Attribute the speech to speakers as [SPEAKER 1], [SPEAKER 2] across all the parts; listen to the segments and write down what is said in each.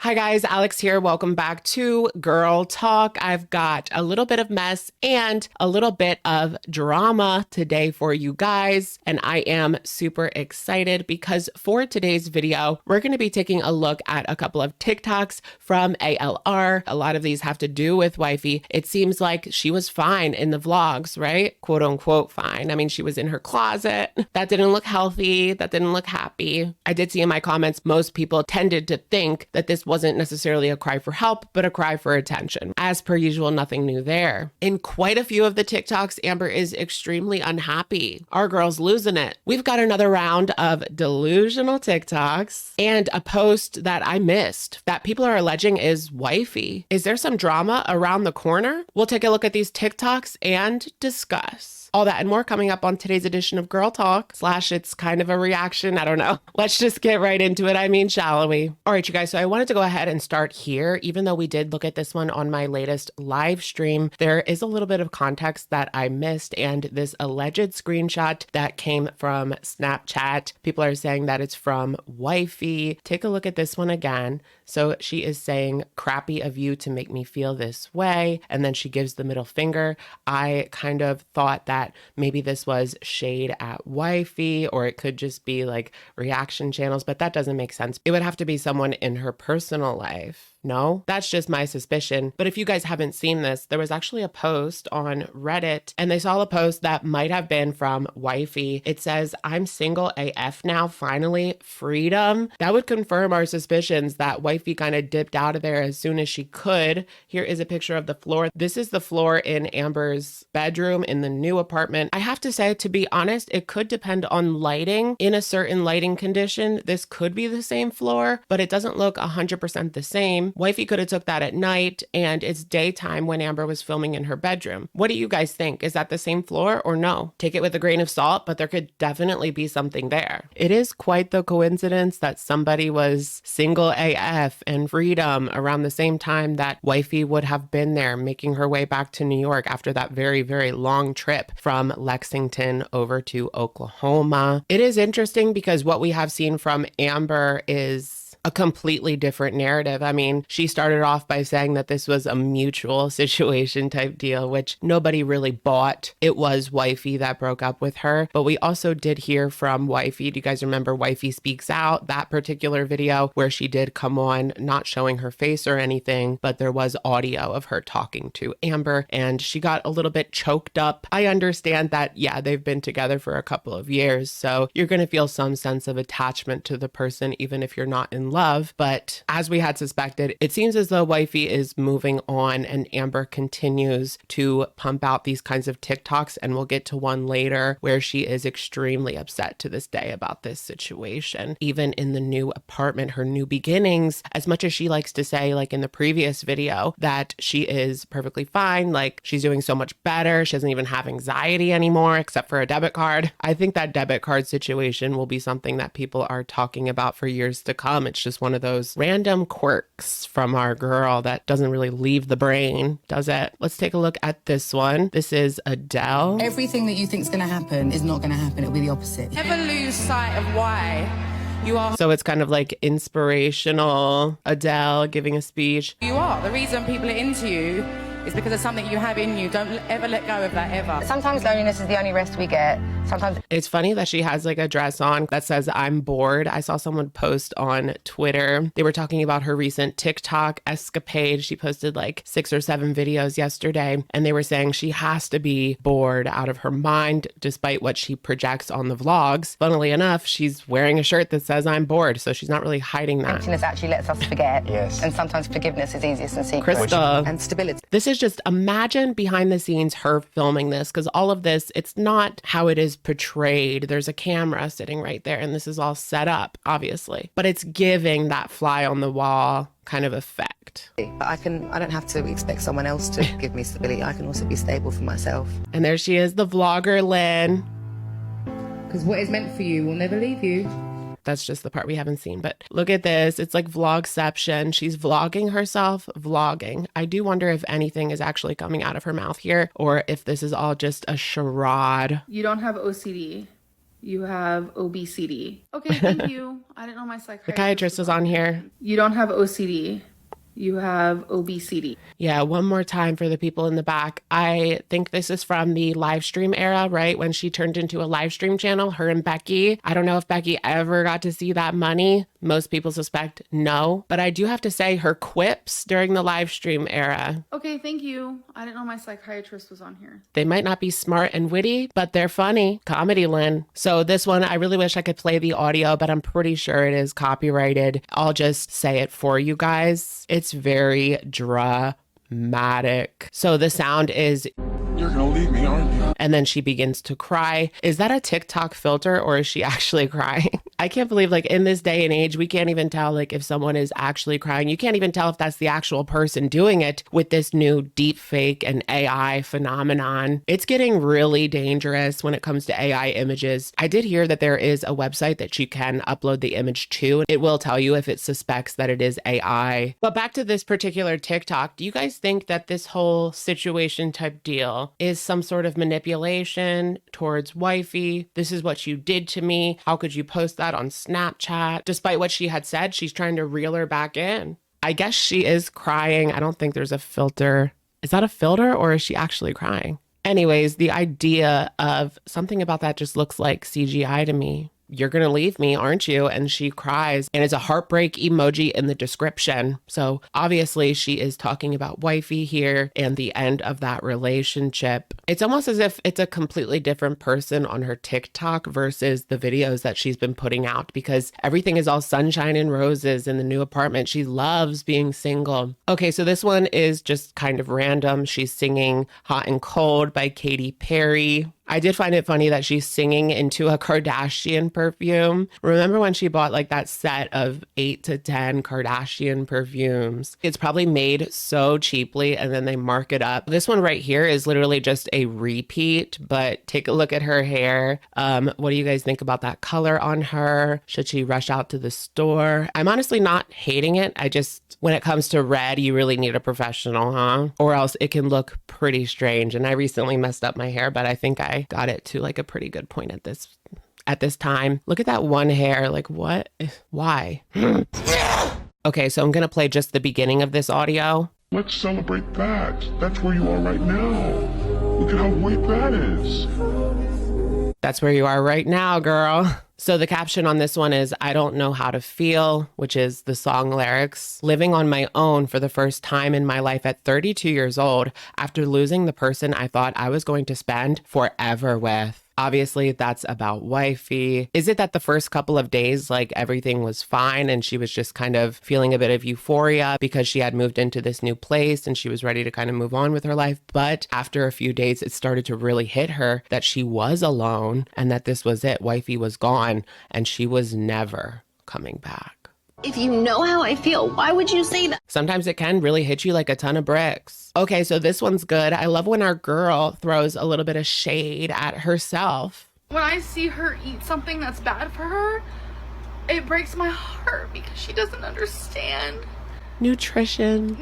[SPEAKER 1] Hi guys, Alex here. Welcome back to Girl Talk. I've got a little bit of mess and a little bit of drama today for you guys, and I am super excited because for today's video, we're going to be taking a look at a couple of TikToks from ALR. A lot of these have to do with wifey. It seems like she was fine in the vlogs, right? Quote unquote fine. I mean, she was in her closet. That didn't look healthy. That didn't look happy. I did see in my comments, most people tended to think that this wasn't necessarily a cry for help, but a cry for attention. As per usual, nothing new there. In quite a few of the TikToks, Amber is extremely unhappy. Our girl's losing it. We've got another round of delusional TikToks and a post that I missed that people are alleging is wifey. Is there some drama around the corner? We'll take a look at these TikToks and discuss. All that and more coming up on today's edition of Girl Talk / it's kind of a reaction. I don't know. Let's just get right into it. I mean, shall we? All right, you guys. So I wanted to go ahead and start here. Even though we did look at this one on my latest live stream, there is a little bit of context that I missed, and this alleged screenshot that came from Snapchat, people are saying that it's from wifey. Take a look at this one again. So she is saying, crappy of you to make me feel this way. And then she gives the middle finger. I kind of thought that maybe this was shade at wifey, or it could just be like reaction channels, but that doesn't make sense. It would have to be someone in her personal life. No, that's just my suspicion. But if you guys haven't seen this, there was actually a post on Reddit, and they saw a post that might have been from wifey. It says, I'm single AF now, finally, freedom. That would confirm our suspicions that wifey kind of dipped out of there as soon as she could. Here is a picture of the floor. This is the floor in Amber's bedroom in the new apartment. I have to say, to be honest, it could depend on lighting. In a certain lighting condition, this could be the same floor, but it doesn't look 100% the same. Wifey could have took that at night, and it's daytime when Amber was filming in her bedroom. What do you guys think? Is that the same floor or no? Take it with a grain of salt, but there could definitely be something there. It is quite the coincidence that somebody was single AF and freedom around the same time that wifey would have been there, making her way back to New York after that very, very long trip from Lexington over to Oklahoma. It is interesting because what we have seen from Amber is a completely different narrative. I mean, she started off by saying that this was a mutual situation type deal, which nobody really bought. It was wifey that broke up with her. But we also did hear from wifey. Do you guys remember Wifey Speaks Out? That particular video where she did come on, not showing her face or anything, but there was audio of her talking to Amber, and she got a little bit choked up. I understand that, yeah, they've been together for a couple of years, so you're going to feel some sense of attachment to the person, even if you're not in love. But as we had suspected, it seems as though wifey is moving on and Amber continues to pump out these kinds of TikToks, and we'll get to one later where she is extremely upset to this day about this situation. Even in the new apartment, her new beginnings, as much as she likes to say, like in the previous video, that she is perfectly fine, like she's doing so much better, she doesn't even have anxiety anymore except for a debit card. I think that debit card situation will be something that people are talking about for years to come. It's just one of those random quirks from our girl that doesn't really leave the brain, does it? Let's take a look at this one. This is Adele.
[SPEAKER 2] Everything that you think is going to happen is not going to happen. It'll be the opposite.
[SPEAKER 3] Never lose sight of why you are.
[SPEAKER 1] So it's kind of like inspirational Adele giving a speech.
[SPEAKER 3] You are. The reason people are into you is because of something you have in you. Don't ever let go of that, ever.
[SPEAKER 4] Sometimes loneliness is the only rest we get. Sometimes
[SPEAKER 1] it's funny that she has like a dress on that says I'm bored. I saw someone post on Twitter. They were talking about her recent TikTok escapade. She posted like 6 or 7 videos yesterday, and they were saying she has to be bored out of her mind despite what she projects on the vlogs. Funnily enough, she's wearing a shirt that says I'm bored, so she's not really hiding that.
[SPEAKER 4] emptiness actually lets us forget.
[SPEAKER 5] Yes.
[SPEAKER 4] And sometimes forgiveness is easiest in secret.
[SPEAKER 1] Crystal.
[SPEAKER 2] And stability.
[SPEAKER 1] This is just, imagine behind the scenes her filming this, because all of this, it's not how it is portrayed. There's a camera sitting right there, and this is all set up, obviously. But it's giving that fly on the wall kind of effect.
[SPEAKER 2] I don't have to expect someone else to give me stability. I can also be stable for myself.
[SPEAKER 1] And there she is, the vlogger Lynn.
[SPEAKER 3] Because what is meant for you will never leave you.
[SPEAKER 1] That's just the part we haven't seen. But look at this. It's like vlogception. She's vlogging herself, vlogging. I do wonder if anything is actually coming out of her mouth here, or if this is all just a charade.
[SPEAKER 6] You don't have OCD.
[SPEAKER 5] You have obesity. Okay, thank you. I didn't know my
[SPEAKER 1] Psychiatrist was on here.
[SPEAKER 5] You don't have OCD. You have obesity.
[SPEAKER 1] Yeah, one more time for the people in the back. I think this is from the live stream era, right? When she turned into a live stream channel, her and Becky. I don't know if Becky ever got to see that money. Most people suspect no. But I do have to say her quips during the live stream era.
[SPEAKER 5] Okay, thank you. I didn't know my psychiatrist was on here.
[SPEAKER 1] They might not be smart and witty, but they're funny. Comedy, Lynn. So this one, I really wish I could play the audio, but I'm pretty sure it is copyrighted. I'll just say it for you guys. It's very dramatic. So the sound is,
[SPEAKER 6] "You're gonna leave me, aren't you?"
[SPEAKER 1] and then she begins to cry. Is that a TikTok filter or is she actually crying? I can't believe, like, in this day and age, we can't even tell, like, if someone is actually crying. You can't even tell if that's the actual person doing it with this new deep fake and AI phenomenon. It's getting really dangerous when it comes to AI images. I did hear that there is a website that you can upload the image to. It will tell you if it suspects that it is AI. But back to this particular TikTok, do you guys think that this whole situation type deal is some sort of manipulation towards wifey? This is what you did to me. How could you post that on Snapchat? Despite what she had said, she's trying to reel her back in. I guess she is crying. I don't think there's a filter. Is that a filter or is she actually crying? Anyways, the idea of something about that just looks like CGI to me. You're going to leave me, aren't you? And she cries, and it's a heartbreak emoji in the description. So obviously she is talking about wifey here and the end of that relationship. It's almost as if it's a completely different person on her TikTok versus the videos that she's been putting out, because everything is all sunshine and roses in the new apartment. She loves being single. Okay, so this one is just kind of random. She's singing Hot and Cold by Katy Perry. I did find it funny that she's singing into a Kardashian perfume. Remember when she bought like that set of 8 to 10 Kardashian perfumes? It's probably made so cheaply and then they mark it up. This one right here is literally just a repeat, but take a look at her hair. What do you guys think about that color on her? Should she rush out to the store? I'm honestly not hating it. I just, when it comes to red, you really need a professional, huh? Or else it can look pretty strange. And I recently messed up my hair, but I think I got it to like a pretty good point at this time. Look at that one hair. Like, what? Why? Okay, so I'm gonna play just the beginning of this audio.
[SPEAKER 6] Let's celebrate that. That's where you are right now. Look at how white that is.
[SPEAKER 1] That's where you are right now, girl. So the caption on this one is, I don't know how to feel, which is the song lyrics. Living on my own for the first time in my life at 32 years old after losing the person I thought I was going to spend forever with. Obviously, that's about wifey. Is it that the first couple of days, like everything was fine and she was just kind of feeling a bit of euphoria because she had moved into this new place and she was ready to kind of move on with her life? But after a few days, it started to really hit her that she was alone and that this was it. Wifey was gone and she was never coming back.
[SPEAKER 7] If you know how I feel, why would you say that?
[SPEAKER 1] Sometimes it can really hit you like a ton of bricks. Okay, so this one's good. I love when our girl throws a little bit of shade at herself.
[SPEAKER 5] When I see her eat something that's bad for her, it breaks my heart because she doesn't understand
[SPEAKER 1] Nutrition,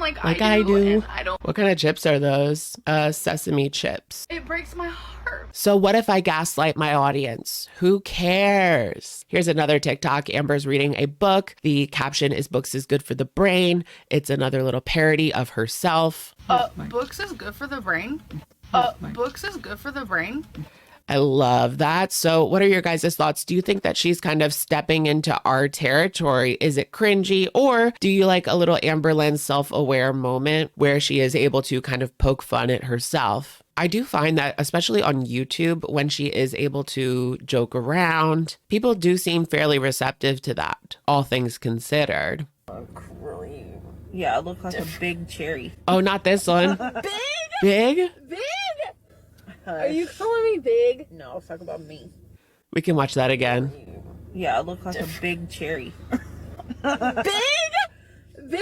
[SPEAKER 5] like
[SPEAKER 1] I do.
[SPEAKER 5] And I don't.
[SPEAKER 1] What kind of chips are those? Sesame chips.
[SPEAKER 5] It breaks my heart.
[SPEAKER 1] So what if I gaslight my audience? Who cares? Here's another TikTok. Amber's reading a book. The caption is "Books is good for the brain." It's another little parody of herself.
[SPEAKER 5] Books is good for the brain. Books is good for the brain.
[SPEAKER 1] I love that. So what are your guys' thoughts? Do you think that she's kind of stepping into our territory? Is it cringy? Or do you like a little Amberlynn self-aware moment where she is able to kind of poke fun at herself? I do find that, especially on YouTube, when she is able to joke around, people do seem fairly receptive to that, all things considered.
[SPEAKER 8] Yeah, I look like a big cherry.
[SPEAKER 1] Oh, not this one. Big?
[SPEAKER 8] Big? Are you calling me big? No, I was talking about me.
[SPEAKER 1] We can watch that again.
[SPEAKER 8] Yeah, I look like a big cherry. Big?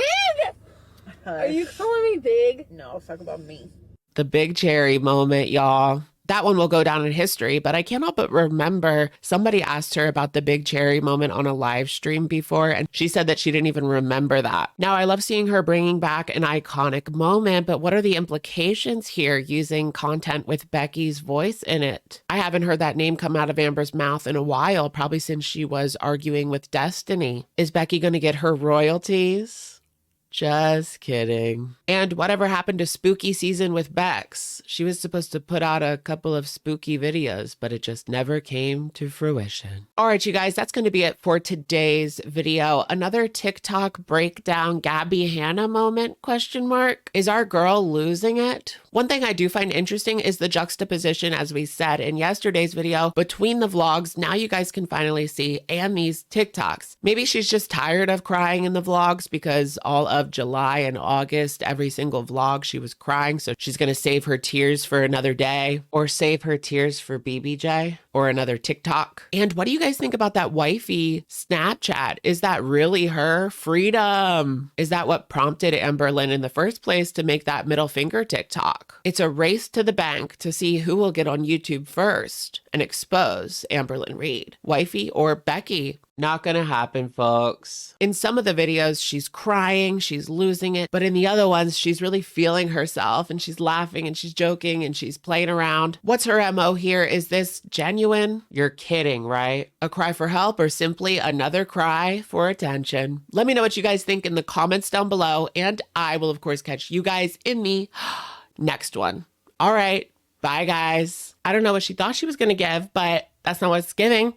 [SPEAKER 8] Are you calling me big? No, I was talking about me.
[SPEAKER 1] The big cherry moment, y'all. That one will go down in history, but I cannot but remember somebody asked her about the big cherry moment on a live stream before, and she said that she didn't even remember that. Now, I love seeing her bringing back an iconic moment, but what are the implications here using content with Becky's voice in it? I haven't heard that name come out of Amber's mouth in a while, probably since she was arguing with Destiny. Is Becky going to get her royalties? Just kidding. And whatever happened to spooky season with Bex? She was supposed to put out a couple of spooky videos, but it just never came to fruition. All right, you guys, that's going to be it for today's video. Another TikTok breakdown Gabby Hanna moment, ? Is our girl losing it? One thing I do find interesting is the juxtaposition, as we said in yesterday's video, between the vlogs now you guys can finally see and these TikToks. Maybe she's just tired of crying in the vlogs because all of July and August, every single vlog she was crying, so she's going to save her tears for another day, or save her tears for BBJ or another TikTok. And what do you guys think about that wifey Snapchat? Is that really her? Freedom. Is that what prompted Amberlynn in the first place to make that middle finger TikTok? It's a race to the bank to see who will get on YouTube first and expose Amberlynn Reid, wifey or Becky. Not gonna happen, folks. In some of the videos, she's crying, she's losing it, but in the other ones, she's really feeling herself and she's laughing and she's joking and she's playing around. What's her MO here? Is this genuine? You're kidding, right? A cry for help or simply another cry for attention? Let me know what you guys think in the comments down below, and I will, of course, catch you guys in the next one. All right, bye, guys. I don't know what she thought she was gonna give, but that's not what it's giving.